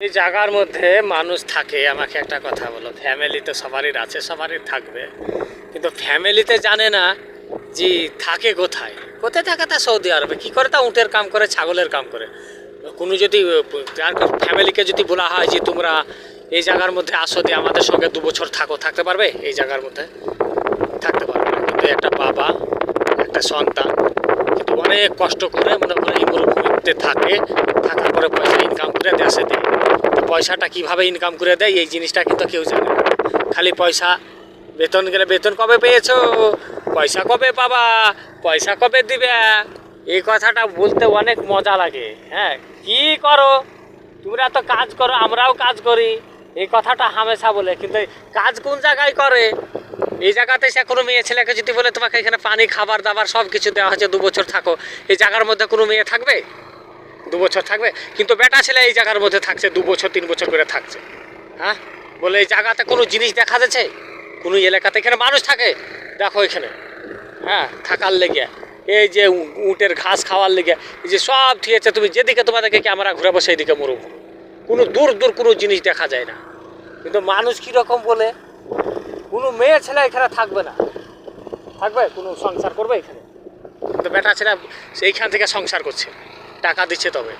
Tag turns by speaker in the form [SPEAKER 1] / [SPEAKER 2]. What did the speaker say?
[SPEAKER 1] এই জায়গার মধ্যে মানুষ থাকে, আমাকে একটা কথা বলো, ফ্যামিলি তো সবারই আছে, সবারই থাকবে, কিন্তু ফ্যামিলিতে জানে না যে থাকে কোথায়। কোথায় থাকে? তা সৌদি আরবে। কী করে? তা উটের কাম করে, ছাগলের কাম করে। কোনো যদি ফ্যামিলিকে যদি বলা হয় যে তোমরা এই জায়গার মধ্যে আসো, দিয়ে আমাদের সঙ্গে 2 বছর থাকো, থাকতে পারবে? এই জায়গার মধ্যে থাকতে পারবে না। কিন্তু একটা বাবা, একটা সন্তান কিন্তু অনেক কষ্ট করে, মনে করে এই মরুভূমিতে থাকে, থাকার পরে পয়সা ইনকাম করে দেশে দেয়। তো পয়সাটা কীভাবে ইনকাম করে দেয় এই জিনিসটা কিন্তু কেউ জানে না। খালি পয়সা, বেতন গেলে বেতন কবে পেয়েছো, পয়সা কবে পাবা, পয়সা কবে দিবে, এই কথাটা বলতে অনেক মজা লাগে। হ্যাঁ, কি করো তোমরা? তো কাজ করো, আমরাও কাজ করি, এই কথাটা হামেশা বলে। কিন্তু কাজ কোন জায়গায় করে? এই জায়গাতে সে কোনো মেয়ে ছেলেকে যদি বলে তোমাকে এখানে পানি, খাবার দাবার সব কিছু দেওয়া হচ্ছে, 2 বছর থাকো, এই জায়গার মধ্যে কোনো মেয়ে থাকবে? 2 বছর থাকবে? কিন্তু বেটা ছেলে এই জায়গার মধ্যে থাকছে 2 বছর 3 বছর করে থাকছে। হ্যাঁ, বলে এই জায়গাতে কোনো জিনিস দেখা যাচ্ছে? কোনো এলাকাতে এখানে মানুষ থাকে? দেখো এখানে, হ্যাঁ, থাকার লেগে, এই যে উটের ঘাস খাওয়ার লেগে, এই যে সব থিয়েছে, তুমি যেদিকে তোমাদেরকে ক্যামেরা ঘুরাবো সেই দিকে মরুভূমি, কোনো দূর দূর কোনো জিনিস দেখা যায় না। কিন্তু মানুষ কীরকম বলে, কোনো মেয়ে ছেলে এখানে থাকবে না। থাকবে? কোনো সংসার করবে এখানে? কিন্তু বেটা ছেলে সেইখান থেকে সংসার করছে, টাকা দিচ্ছে তবে।